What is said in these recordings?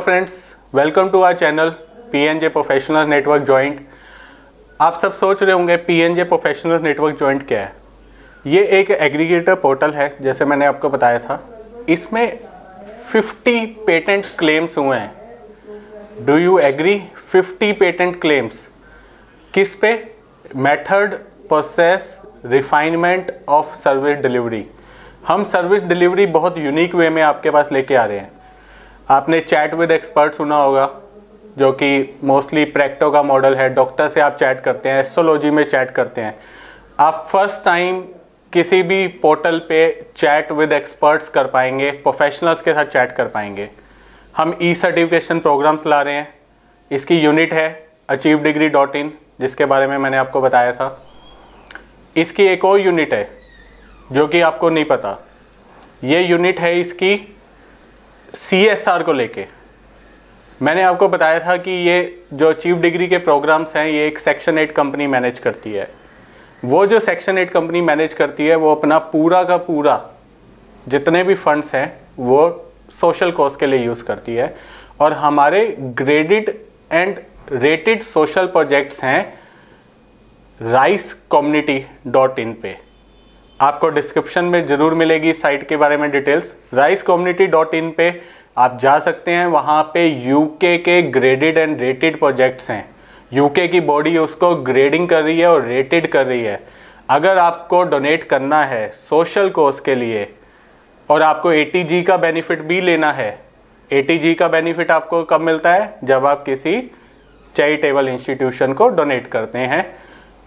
Friends, welcome to our channel PNJ professional network joint. आप सब सोच रहे होंगे पीएनजे प्रोफेशनल नेटवर्क जॉइंट क्या है। ये एक एग्रीगेटर पोर्टल है, जैसे मैंने आपको बताया था। इसमें 50 पेटेंट क्लेम्स हुए हैं। Do you agree? 50 patent claims किस पे? Method, process, refinement of service delivery. हम सर्विस डिलीवरी बहुत यूनिक वे में आपके पास लेके आ रहे हैं। आपने चैट विद एक्सपर्ट सुना होगा, जो कि मोस्टली प्रैक्टो का मॉडल है। डॉक्टर से आप चैट करते हैं, एस्ट्रोलॉजी में चैट करते हैं। आप फर्स्ट टाइम किसी भी पोर्टल पे चैट विद एक्सपर्ट्स कर पाएंगे, प्रोफेशनल्स के साथ चैट कर पाएंगे। हम ई सर्टिफिकेशन प्रोग्राम्स ला रहे हैं। इसकी यूनिट है achievedegree.in, जिसके बारे में मैंने आपको बताया था। इसकी एक और यूनिट है जो कि आपको नहीं पता। ये यूनिट है इसकी CSR को लेके। मैंने आपको बताया था कि ये जो अचीव डिग्री के प्रोग्राम्स हैं, ये एक सेक्शन 8 कंपनी मैनेज करती है। वो जो सेक्शन 8 कंपनी मैनेज करती है, वो अपना पूरा का पूरा जितने भी फंड्स हैं वो सोशल कॉज के लिए यूज़ करती है। और हमारे graded and rated social projects हैं risecommunity.in पे। आपको डिस्क्रिप्शन में ज़रूर मिलेगी साइट के बारे में डिटेल्स। risecommunity.in पे आप जा सकते हैं। वहाँ पे यूके के ग्रेडेड एंड रेटेड प्रोजेक्ट्स हैं। यूके की बॉडी उसको ग्रेडिंग कर रही है और रेटेड कर रही है। अगर आपको डोनेट करना है सोशल कॉज के लिए और आपको ATG का बेनिफिट भी लेना है, ATG का बेनिफिट आपको कब मिलता है? जब आप किसी चैरिटेबल इंस्टीट्यूशन को डोनेट करते हैं।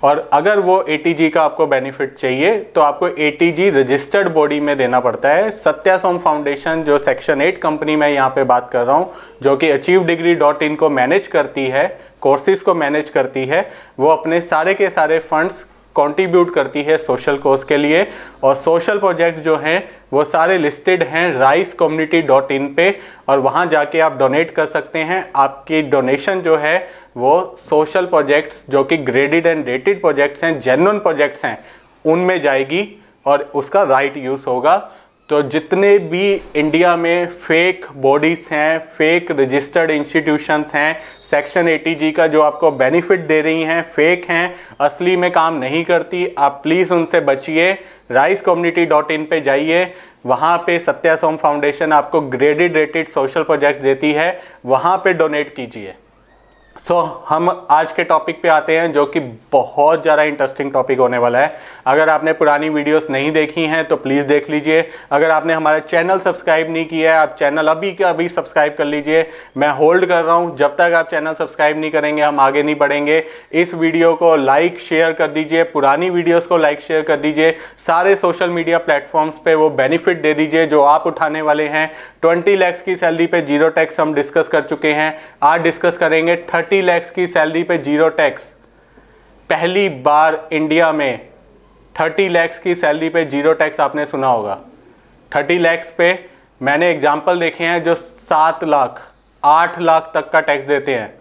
और अगर वो ATG का आपको बेनिफिट चाहिए तो आपको ATG रजिस्टर्ड बॉडी में देना पड़ता है। सत्यासोम फाउंडेशन, जो सेक्शन 8 कंपनी मैं यहाँ पे बात कर रहा हूँ, जो कि achievedegree.in को मैनेज करती है, कोर्सेज को मैनेज करती है, वो अपने सारे के सारे फंड्स कंट्रीब्यूट करती है सोशल कॉज के लिए। और सोशल प्रोजेक्ट जो हैं वो सारे लिस्टेड हैं risecommunity.in पे, और वहाँ जाके आप डोनेट कर सकते हैं। आपकी डोनेशन जो है वो सोशल प्रोजेक्ट्स, जो कि ग्रेडेड एंड रेटेड प्रोजेक्ट्स हैं, जेन्युइन प्रोजेक्ट्स हैं, उनमें जाएगी और उसका राइट यूज़ होगा। तो जितने भी इंडिया में फेक बॉडीज़ हैं, फेक रजिस्टर्ड इंस्टीट्यूशंस हैं, सेक्शन 80G का जो आपको बेनिफिट दे रही हैं, फेक हैं, असली में काम नहीं करती, आप प्लीज़ उनसे बचिए। risecommunity.in पे जाइए। वहाँ पे सत्यासोम फाउंडेशन आपको ग्रेडेड रेटेड सोशल प्रोजेक्ट्स देती है, वहाँ पे डोनेट कीजिए। हम आज के टॉपिक पे आते हैं, जो कि बहुत ज़्यादा इंटरेस्टिंग टॉपिक होने वाला है। अगर आपने पुरानी वीडियोस नहीं देखी हैं तो प्लीज़ देख लीजिए। अगर आपने हमारा चैनल सब्सक्राइब नहीं किया है, आप चैनल अभी के अभी सब्सक्राइब कर लीजिए। मैं होल्ड कर रहा हूं, जब तक आप चैनल सब्सक्राइब नहीं करेंगे हम आगे नहीं बढ़ेंगे। इस वीडियो को लाइक शेयर कर दीजिए, पुरानी वीडियोज़ को लाइक शेयर कर दीजिए, सारे सोशल मीडिया प्लेटफॉर्म्स पर वो बेनिफिट दे दीजिए जो आप उठाने वाले हैं। 20 लाख की सैलरी पे 0 टैक्स हम डिस्कस कर चुके हैं। आज डिस्कस करेंगे 30 लाख की सैलरी पे 0 टैक्स। पहली बार इंडिया में 30 लाख की सैलरी पे 0 टैक्स आपने सुना होगा। 30 लाख पे मैंने एग्जाम्पल देखे हैं जो 7 लाख 8 लाख तक का टैक्स देते हैं।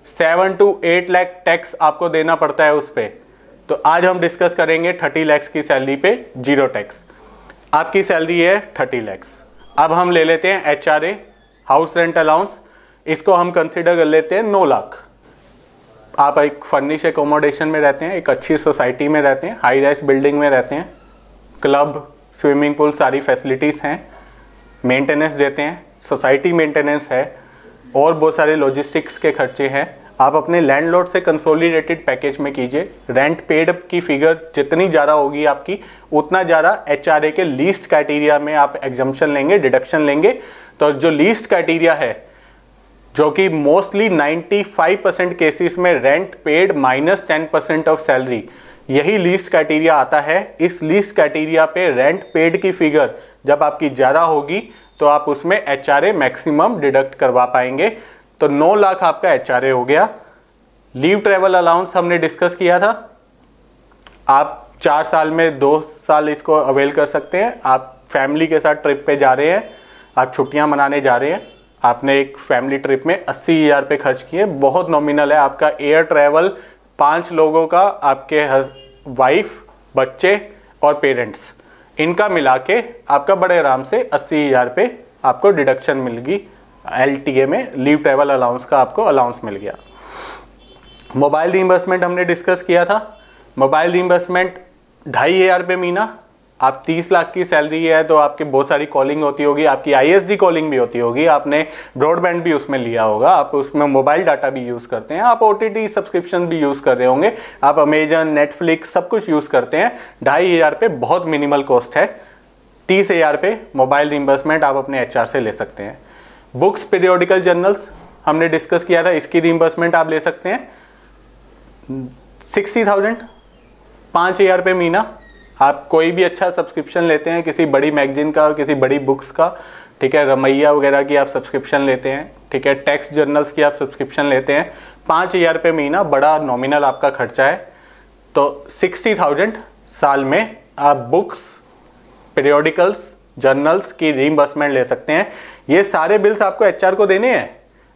7 to 8 लाख टैक्स आपको देना पड़ता है उस पे। तो आज हम डिस्कस करेंगे 30 लाख की सैलरी पे 0 टैक्स। आपकी सैलरी है 30 लाख। अब हम ले लेते हैं HRA, हाउस रेंट अलाउंस। इसको हम कंसिडर कर लेते हैं 9 लाख। आप एक फर्निश एकोमोडेशन में रहते हैं, एक अच्छी सोसाइटी में रहते हैं, हाई राइज बिल्डिंग में रहते हैं, क्लब, स्विमिंग पूल, सारी फैसिलिटीज़ हैं, मेंटेनेंस देते हैं, सोसाइटी मेंटेनेंस है, और बहुत सारे लॉजिस्टिक्स के खर्चे हैं। आप अपने लैंडलॉर्ड से कंसोलिडेटेड पैकेज में कीजिए। रेंट पेड की फिगर जितनी ज़्यादा होगी आपकी, उतना ज़्यादा HRA के लीस्ट क्राइटेरिया में आप एग्जम्पशन लेंगे, डिडक्शन लेंगे। तो जो लीस्ट क्राइटेरिया है, जो कि मोस्टली 95% केसेस में रेंट पेड -10% ऑफ सैलरी, यही लीस्ट क्राइटेरिया आता है। इस लीस्ट क्राइटेरिया पे रेंट पेड की फिगर जब आपकी ज़्यादा होगी तो आप उसमें HRA मैक्सिमम डिडक्ट करवा पाएंगे। तो 9 लाख आपका HRA हो गया। लीव ट्रेवल अलाउंस हमने डिस्कस किया था। आप 4 साल में 2 साल इसको अवेल कर सकते हैं। आप फैमिली के साथ ट्रिप पे जा रहे हैं, आप छुट्टियां मनाने जा रहे हैं, आपने एक फैमिली ट्रिप में 80,000 पे खर्च किए, बहुत नॉमिनल है। आपका एयर ट्रैवल 5 लोगों का, आपके वाइफ, बच्चे और पेरेंट्स, इनका मिला के आपका बड़े आराम से 80,000 पे आपको डिडक्शन मिलेगी LTA में लीव ट्रैवल अलाउंस का आपको अलाउंस मिल गया। मोबाइल रीइंबर्समेंट हमने डिस्कस किया था। मोबाइल रीइंबर्समेंट 2500 रुपये महीना। आप 30 लाख की सैलरी है तो आपकी बहुत सारी कॉलिंग होती होगी, आपकी ISD कॉलिंग भी होती होगी, आपने ब्रॉडबैंड भी उसमें लिया होगा, आप उसमें मोबाइल डाटा भी यूज़ करते हैं, आप OTT सब्सक्रिप्शन भी यूज़ कर रहे होंगे, आप अमेजन, नेटफ्लिक्स सब कुछ यूज़ करते हैं। 2500 रुपये बहुत मिनिमल कॉस्ट है। 30,000 रुपये मोबाइल रीइंबर्समेंट आप अपने HR से ले सकते हैं। बुक्स, पीरियोडिकल जर्नल्स हमने डिस्कस किया था, इसकी रीइंबर्समेंट आप ले सकते हैं 60,000, 5,000 रुपये महीना। आप कोई भी अच्छा सब्सक्रिप्शन लेते हैं, किसी बड़ी मैगजीन का, किसी बड़ी बुक्स का, ठीक है, रमैया वगैरह की आप सब्सक्रिप्शन लेते हैं, ठीक है, टेक्स्ट जर्नल्स की आप सब्सक्रिप्शन लेते हैं, 5,000 रुपये महीना बड़ा नॉमिनल आपका खर्चा है। तो 60,000 साल में आप बुक्स, पीरियोडिकल्स, जर्नल्स की रीइंबर्समेंट ले सकते हैं। ये सारे बिल्स आपको HR को देने हैं।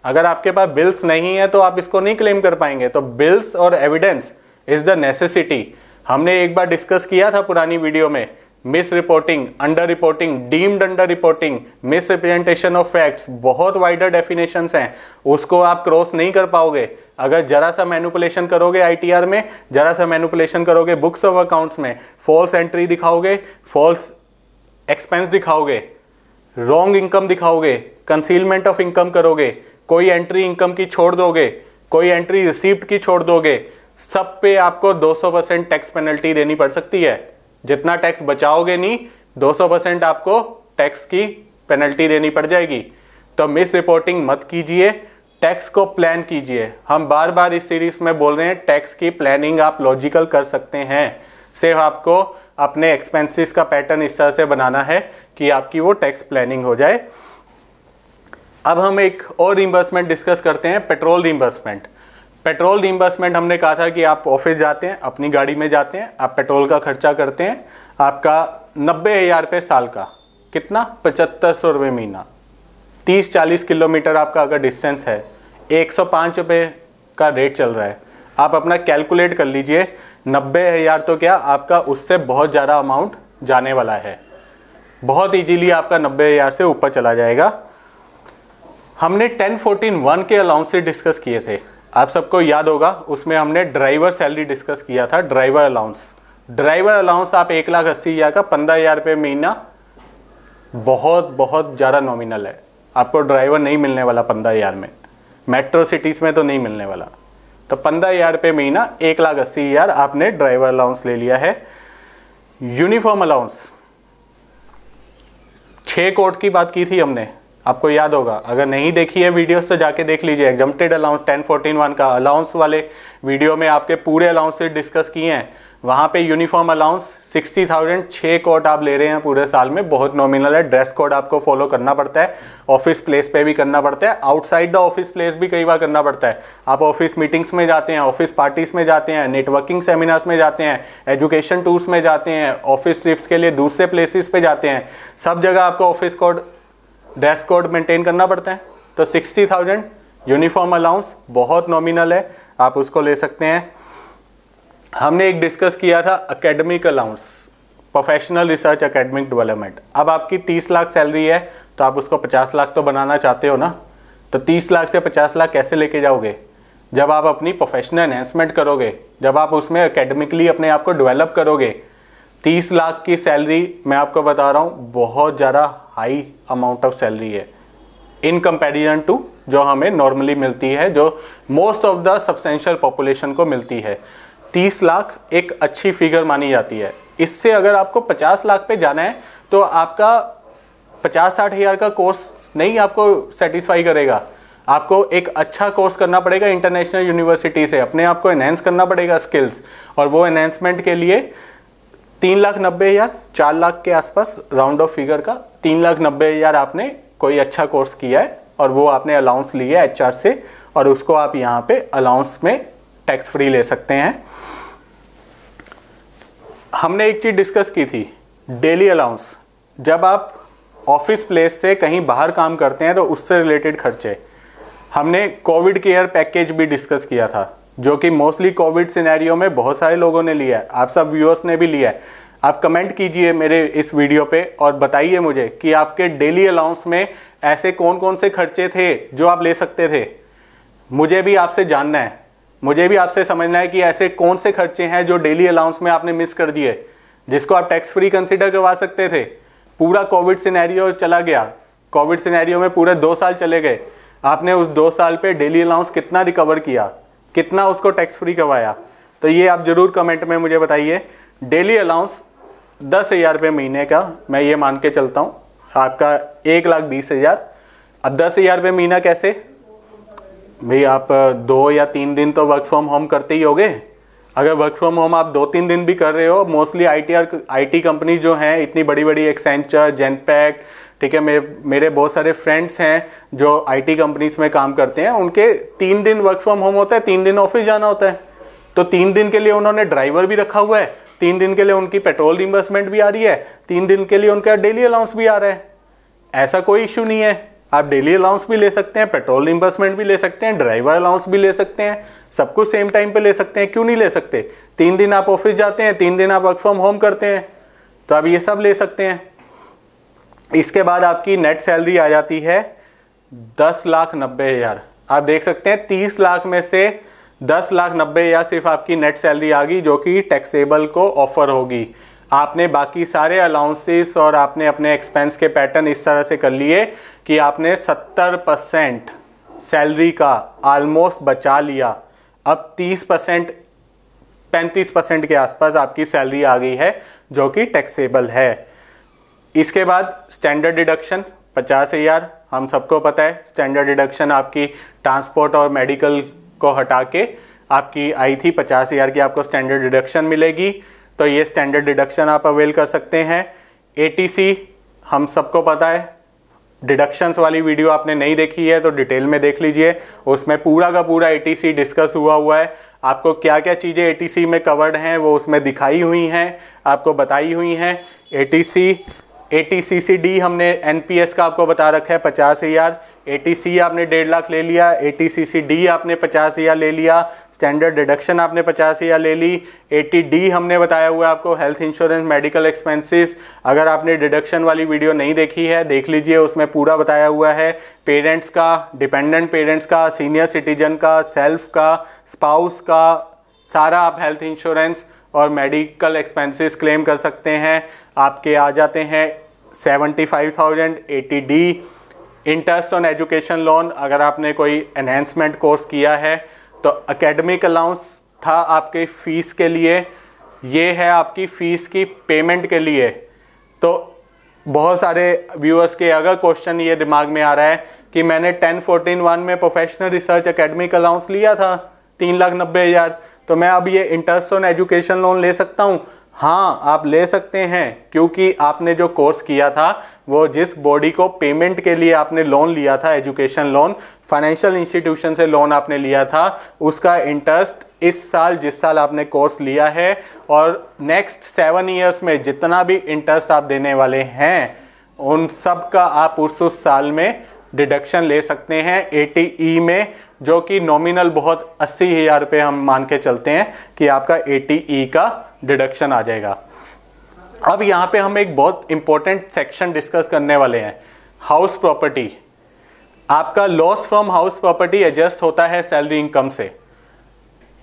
अगर आपके पास बिल्स नहीं है तो आप इसको नहीं क्लेम कर पाएंगे। तो बिल्स और एविडेंस इज द नेसेसिटी। हमने एक बार डिस्कस किया था पुरानी वीडियो में, miss reporting, under reporting, deemed under reporting, miss representation of facts, बहुत वाइडर डेफिनेशंस हैं, उसको आप क्रॉस नहीं कर पाओगे। अगर जरा सा मैनिपुलेशन करोगे ITR में, जरा सा मैनिपुलेशन करोगे बुक्स ऑफ अकाउंट्स में, फॉल्स एंट्री दिखाओगे, फॉल्स एक्सपेंस दिखाओगे, रॉन्ग इनकम दिखाओगे, कंसीलमेंट ऑफ इनकम करोगे, कोई एंट्री इनकम की छोड़ दोगे, कोई एंट्री रिसीप्ट की छोड़ दोगे, सब पे आपको 200% टैक्स पेनल्टी देनी पड़ सकती है। जितना टैक्स बचाओगे नहीं, 200% आपको टैक्स की पेनल्टी देनी पड़ जाएगी। तो मिस रिपोर्टिंग मत कीजिए, टैक्स को प्लान कीजिए। हम बार बार इस सीरीज में बोल रहे हैं, टैक्स की प्लानिंग आप लॉजिकल कर सकते हैं। सिर्फ आपको अपने एक्सपेंसेस का पैटर्न इस तरह से बनाना है कि आपकी वो टैक्स प्लानिंग हो जाए। अब हम एक और रीइंबर्समेंट डिस्कस करते हैं, पेट्रोल रीइंबर्समेंट। पेट्रोल रीइंबर्समेंट हमने कहा था कि आप ऑफिस जाते हैं, अपनी गाड़ी में जाते हैं, आप पेट्रोल का खर्चा करते हैं, आपका 90,000 रुपये साल का, कितना, 7,500 रुपये महीना। 30-40 किलोमीटर आपका अगर डिस्टेंस है, 105 रुपये का रेट चल रहा है। आप अपना कैलकुलेट कर लीजिए, 90,000 तो क्या, आपका उससे बहुत ज़्यादा अमाउंट जाने वाला है। बहुत ईजीली आपका 90,000 से ऊपर चला जाएगा। हमने 1014(1) के अलाउंस से डिस्कस किए थे, आप सबको याद होगा। उसमें हमने ड्राइवर सैलरी डिस्कस किया था, ड्राइवर अलाउंस। ड्राइवर अलाउंस आप 1,80,000 का 15,000 रुपये महीना, बहुत बहुत ज़्यादा नॉमिनल है। आपको ड्राइवर नहीं मिलने वाला 15,000 में, मेट्रो सिटीज़ में तो नहीं मिलने वाला। तो 15,000 रुपये महीना, 1,80,000 आपने ड्राइवर अलाउंस ले लिया है। यूनिफॉर्म अलाउंस 6 कोट की बात की थी हमने, आपको याद होगा। अगर नहीं देखी है वीडियोस तो जाके देख लीजिए। एग्जम्प्टेड अलाउंस 1014(1) का अलाउंस वाले वीडियो में आपके पूरे अलाउंसेस डिस्कस किए हैं। वहाँ पे यूनिफॉर्म अलाउंस 60,000, 6 कोट आप ले रहे हैं पूरे साल में, बहुत नॉमिनल है। ड्रेस कोड आपको फॉलो करना पड़ता है, ऑफिस प्लेस पे भी करना पड़ता है, आउटसाइड द ऑफिस प्लेस भी कई बार करना पड़ता है। आप ऑफिस मीटिंग्स में जाते हैं, ऑफिस पार्टीज में जाते हैं, नेटवर्किंग सेमिनार्स में जाते हैं, एजुकेशन टूर्स में जाते हैं, ऑफिस ट्रिप्स के लिए दूसरे प्लेसेस पे जाते हैं, सब जगह आपको office code, dress code maintain करना पड़ता है। तो 60,000 यूनिफॉर्म अलाउंस बहुत नॉमिनल है, आप उसको ले सकते हैं। हमने एक डिस्कस किया था academic allowance, professional research academic development. अब आपकी 30 लाख सैलरी है तो आप उसको 50 लाख तो बनाना चाहते हो ना। तो 30 लाख से 50 लाख कैसे लेके जाओगे? जब आप अपनी प्रोफेशनल एनहेंसमेंट करोगे, जब आप उसमें एकेडमिकली अपने आप को डेवलप करोगे। 30 लाख की सैलरी मैं आपको बता रहा हूँ बहुत ज़्यादा हाई अमाउंट ऑफ सैलरी है इन कंपैरिजन टू जो हमें नॉर्मली मिलती है, जो most of the substantial population को मिलती है। 30 लाख एक अच्छी फिगर मानी जाती है। इससे अगर आपको 50 लाख पे जाना है तो आपका 50-60 हज़ार का कोर्स नहीं आपको सेटिस्फाई करेगा। आपको एक अच्छा कोर्स करना पड़ेगा इंटरनेशनल यूनिवर्सिटी से, अपने आप को एनहेंस करना पड़ेगा स्किल्स, और वो एनहेंसमेंट के लिए 3,90,000, 4 लाख के आसपास राउंड ऑफ फिगर का 3,90,000 आपने कोई अच्छा कोर्स किया है और वो आपने अलाउंस लिया है HR से, और उसको आप यहाँ पे अलाउंस में टैक्स फ्री ले सकते हैं। हमने एक चीज़ डिस्कस की थी, डेली अलाउंस। जब आप ऑफिस प्लेस से कहीं बाहर काम करते हैं तो उससे रिलेटेड खर्चे। हमने कोविड केयर पैकेज भी डिस्कस किया था, जो कि मोस्टली कोविड सिनेरियो में बहुत सारे लोगों ने लिया है, आप सब व्यूअर्स ने भी लिया है। आप कमेंट कीजिए मेरे इस वीडियो पे और बताइए मुझे कि आपके डेली अलाउंस में ऐसे कौन कौन से खर्चे थे जो आप ले सकते थे। मुझे भी आपसे जानना है, मुझे भी आपसे समझना है कि ऐसे कौन से खर्चे हैं जो डेली अलाउंस में आपने मिस कर दिए, जिसको आप टैक्स फ्री कंसिडर करवा सकते थे। पूरा कोविड सिनेरियो चला गया, कोविड सिनेरियो में पूरे 2 साल चले गए, आपने उस 2 साल पे डेली अलाउंस कितना रिकवर किया, कितना उसको टैक्स फ्री करवाया। तो ये आप ज़रूर कमेंट में मुझे बताइए। डेली अलाउंस 10,000 रुपये महीने का मैं ये मान के चलता हूँ, आपका 1,20,000। अब 10,000 रुपये महीना कैसे भाई, आप 2 या 3 दिन तो वर्क फ्रॉम होम करते ही होगे। अगर वर्क फ्रॉम होम आप 2-3 दिन भी कर रहे हो, मोस्टली IT कंपनी जो हैं इतनी बड़ी बड़ी, एक्सेंचर, जेनपैक्ट, ठीक है, मेरे बहुत सारे फ्रेंड्स हैं जो IT कंपनीज में काम करते हैं, उनके 3 दिन वर्क फ्रॉम होम होता है, 3 दिन ऑफिस जाना होता है। तो 3 दिन के लिए उन्होंने ड्राइवर भी रखा हुआ है, 3 दिन के लिए उनकी पेट्रोल रिम्बर्समेंट भी आ रही है, 3 दिन के लिए उनका डेली अलाउंस भी आ रहा है। ऐसा कोई इशू नहीं है, आप डेली अलाउंस भी ले सकते हैं, पेट्रोल रिम्बर्समेंट भी ले सकते हैं, ड्राइवर अलाउंस भी ले सकते हैं, सब कुछ सेम टाइम पे ले सकते हैं। क्यों नहीं ले सकते? 3 दिन आप ऑफिस जाते हैं, 3 दिन आप वर्क फ्रॉम होम करते हैं, तो आप ये सब ले सकते हैं। इसके बाद आपकी नेट सैलरी आ जाती है 10,90,000। आप देख सकते हैं 30 लाख में से 10,90,000 सिर्फ आपकी नेट सैलरी आ गई, जो कि टैक्सेबल को ऑफर होगी। आपने बाकी सारे अलाउंसेस और आपने अपने एक्सपेंस के पैटर्न इस तरह से कर लिए कि आपने 70% सैलरी का ऑलमोस्ट बचा लिया। अब 30%, 35% के आसपास आपकी सैलरी आ गई है जो कि टैक्सेबल है। इसके बाद स्टैंडर्ड डिडक्शन 50,000, हम सबको पता है स्टैंडर्ड डिडक्शन आपकी ट्रांसपोर्ट और मेडिकल को हटा के आपकी आई थी 50,000 की, आपको स्टैंडर्ड डिडक्शन मिलेगी। तो ये स्टैंडर्ड डिडक्शन आप अवेल कर सकते हैं। ATC हम सबको पता है, डिडक्शंस वाली वीडियो आपने नहीं देखी है तो डिटेल में देख लीजिए, उसमें पूरा का पूरा ATC डिस्कस हुआ है। आपको क्या क्या चीज़ें ATC में कवर्ड हैं वो उसमें दिखाई हुई हैं, आपको बताई हुई हैं। ATCCD हमने NPS का आपको बता रखा है 50,000। ATC आपने 1.5 लाख ले लिया, ATCCD आपने 50,000 ले लिया, स्टैंडर्ड डिडक्शन आपने 50,000 ले ली। ATD हमने बताया हुआ है आपको, हेल्थ इंश्योरेंस, मेडिकल एक्सपेंसेस। अगर आपने डिडक्शन वाली वीडियो नहीं देखी है देख लीजिए, उसमें पूरा बताया हुआ है। पेरेंट्स का, डिपेंडेंट पेरेंट्स का, सीनियर सिटीजन का, सेल्फ का, स्पाउस का, सारा आप हेल्थ इंश्योरेंस और मेडिकल एक्सपेंसेस क्लेम कर सकते हैं। आपके आ जाते हैं 75,000। ATD interest on education loan, अगर आपने कोई एनहेंसमेंट कोर्स किया है तो एकेडमिक अलाउंस था आपके फ़ीस के लिए, ये है आपकी फ़ीस की पेमेंट के लिए। तो बहुत सारे व्यूअर्स के अगर क्वेश्चन ये दिमाग में आ रहा है कि मैंने 1014(1) में प्रोफेशनल रिसर्च एकेडमिक अलाउंस लिया था 3,90,000, तो मैं अब ये इंटरेस्ट ऑन एजुकेशन लोन ले सकता हूँ? हाँ, आप ले सकते हैं, क्योंकि आपने जो कोर्स किया था वो जिस बॉडी को पेमेंट के लिए आपने लोन लिया था, एजुकेशन लोन, फाइनेंशियल इंस्टीट्यूशन से लोन आपने लिया था, उसका इंटरेस्ट इस साल, जिस साल आपने कोर्स लिया है और नेक्स्ट 7 ईयर्स में जितना भी इंटरेस्ट आप देने वाले हैं उन सब का आप उस साल में डिडक्शन ले सकते हैं। ATE में, जो कि नॉमिनल बहुत 80,000 रुपये हम मान के चलते हैं कि आपका ATE का डिडक्शन आ जाएगा। अब यहाँ पे हम एक बहुत इंपॉर्टेंट सेक्शन डिस्कस करने वाले हैं, हाउस प्रॉपर्टी। आपका loss from house property adjust होता है सैलरी इनकम से।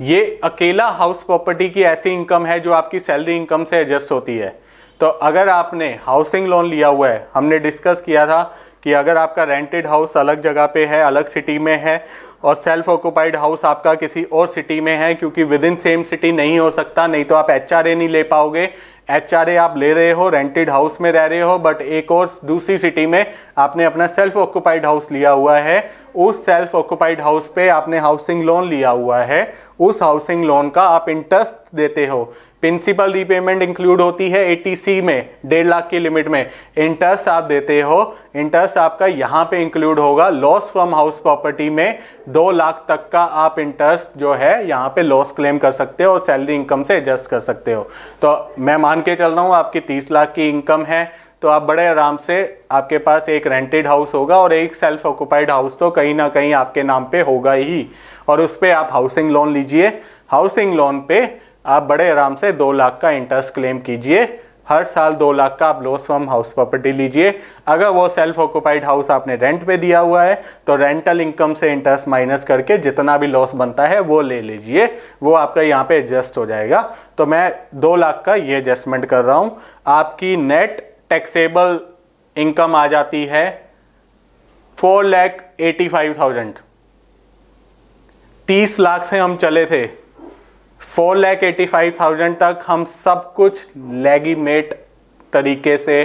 ये अकेला हाउस प्रॉपर्टी की ऐसी इनकम है जो आपकी सैलरी इनकम से एडजस्ट होती है। तो अगर आपने हाउसिंग लोन लिया हुआ है, हमने डिस्कस किया था कि अगर आपका रेंटेड हाउस अलग जगह पे है, अलग सिटी में है, और सेल्फ ऑक्यूपाइड हाउस आपका किसी और सिटी में है, क्योंकि विद इन सेम सिटी नहीं हो सकता, नहीं तो आप HRA नहीं ले पाओगे। HRA आप ले रहे हो, रेंटेड हाउस में रह रहे हो, बट एक और दूसरी सिटी में आपने अपना सेल्फ ऑक्यूपाइड हाउस लिया हुआ है, उस सेल्फ ऑक्यूपाइड हाउस पे आपने हाउसिंग लोन लिया हुआ है, उस हाउसिंग लोन का आप इंटरेस्ट देते हो। प्रिंसिपल रीपेमेंट इंक्लूड होती है ATC में 1.5 लाख की लिमिट में, इंटरेस्ट आप देते हो, इंटरेस्ट आपका यहाँ पे इंक्लूड होगा। लॉस फ्रॉम हाउस प्रॉपर्टी में 2 लाख तक का आप इंटरेस्ट जो है यहाँ पे लॉस क्लेम कर सकते हो और सैलरी इनकम से एडजस्ट कर सकते हो। तो मैं मान के चल रहा हूँ आपकी 30 लाख की इनकम है, तो आप बड़े आराम से, आपके पास एक रेंटेड हाउस होगा और एक सेल्फ ऑक्यूपाइड हाउस तो कहीं ना कहीं आपके नाम पे होगा ही, और उस पर आप हाउसिंग लोन लीजिए। हाउसिंग लोन पे आप बड़े आराम से 2 लाख का इंटरेस्ट क्लेम कीजिए। हर साल 2 लाख का आप लॉस फ्रॉम हाउस प्रॉपर्टी लीजिए। अगर वो सेल्फ ऑक्यूपाइड हाउस आपने रेंट पे दिया हुआ है तो रेंटल इनकम से इंटरेस्ट माइनस करके जितना भी लॉस बनता है वो ले लीजिए, वो आपका यहाँ पे एडजस्ट हो जाएगा। तो मैं 2 लाख का ये एडजस्टमेंट कर रहा हूँ। आपकी नेट टैक्सेबल इनकम आ जाती है 4,85,000। 30 लाख से हम चले थे, 4,85,000 तक हम सब कुछ लेगीमेट तरीके से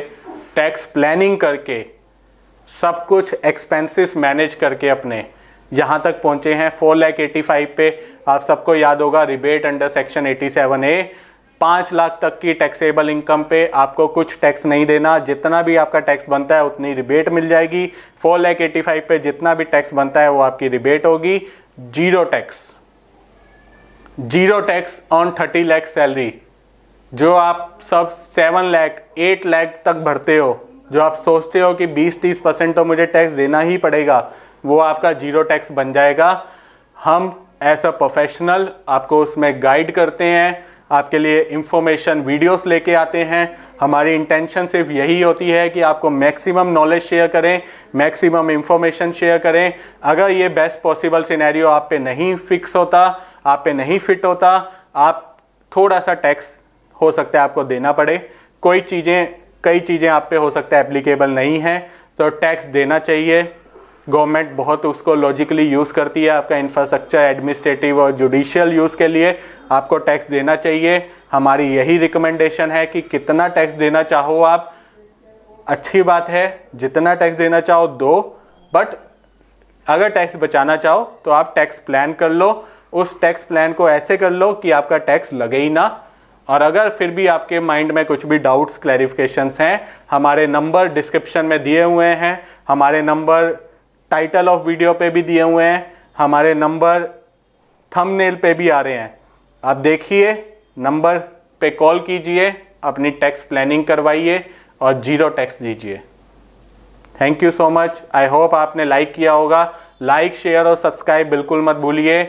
टैक्स प्लानिंग करके सब कुछ एक्सपेंसेस मैनेज करके अपने यहाँ तक पहुँचे हैं। 4,85,000 पे आप सबको याद होगा rebate under section 87A। 5 lakh तक की टैक्सेबल इनकम पे आपको कुछ टैक्स नहीं देना, जितना भी आपका टैक्स बनता है उतनी रिबेट मिल जाएगी। 4,85,000 पे जितना भी टैक्स बनता है वो आपकी रिबेट होगी। Zero tax on 30 lakh salary. जो आप सब 7 लाख 8 लाख तक भरते हो, जो आप सोचते हो कि 20-30% तो मुझे टैक्स देना ही पड़ेगा, वो आपका जीरो टैक्स बन जाएगा। हम एज अ प्रोफेशनल आपको उसमें गाइड करते हैं, आपके लिए इंफॉर्मेशन वीडियोस लेके आते हैं। हमारी इंटेंशन सिर्फ यही होती है कि आपको मैक्सिमम नॉलेज शेयर करें, मैक्सिमम इंफॉर्मेशन शेयर करें। अगर ये बेस्ट पॉसिबल सिनेरियो आप पे नहीं फिक्स होता, आप पे नहीं फिट होता, आप थोड़ा सा टैक्स हो सकता है आपको देना पड़े। कई चीज़ें आप पे हो सकता है एप्लीकेबल नहीं है, तो टैक्स देना चाहिए। गवर्नमेंट बहुत उसको लॉजिकली यूज़ करती है। आपका इंफ्रास्ट्रक्चर, एडमिनिस्ट्रेटिव और जुडिशियल यूज़ के लिए आपको टैक्स देना चाहिए। हमारी यही रिकमेंडेशन है कि कितना टैक्स देना चाहो आप, अच्छी बात है, जितना टैक्स देना चाहो दो, बट अगर टैक्स बचाना चाहो तो आप टैक्स प्लान कर लो। उस टैक्स प्लान को ऐसे कर लो कि आपका टैक्स लगे ही ना। और अगर फिर भी आपके माइंड में कुछ भी डाउट्स, क्लैरिफिकेशंस हैं, हमारे नंबर डिस्क्रिप्शन में दिए हुए हैं, हमारे नंबर टाइटल ऑफ वीडियो पे भी दिए हुए हैं, हमारे नंबर थंबनेल पे भी आ रहे हैं। आप देखिए, नंबर पे कॉल कीजिए, अपनी टैक्स प्लानिंग करवाइए और जीरो टैक्स दीजिए। Thank you so much. I hope आपने लाइक किया होगा। लाइक, शेयर और सब्सक्राइब बिल्कुल मत भूलिए।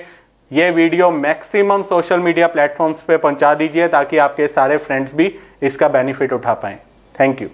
ये video maximum social media platforms पे पहुंचा दीजिए ताकि आपके सारे फ्रेंड्स भी इसका बेनिफिट उठा पाएँ। Thank you.